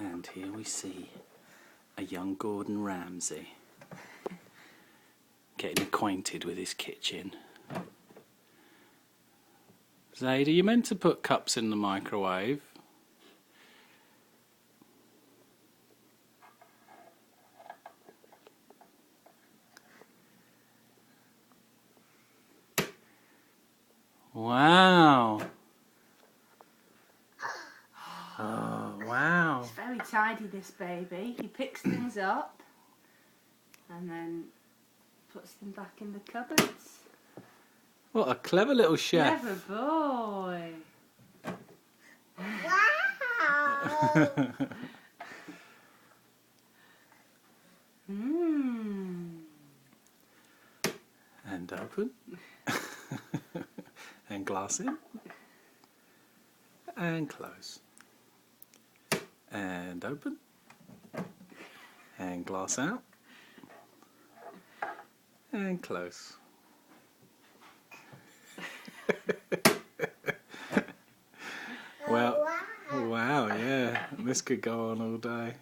And here we see a young Gordon Ramsay getting acquainted with his kitchen. Zade, are you meant to put cups in the microwave? Wow. Oh, wow. It's very tidy, this baby. He picks things up and then puts them back in the cupboards. What a clever little chef. Clever boy. Wow! And open. And glass in. And close. And open. And glass out. And close. Well, wow, yeah. This could go on all day.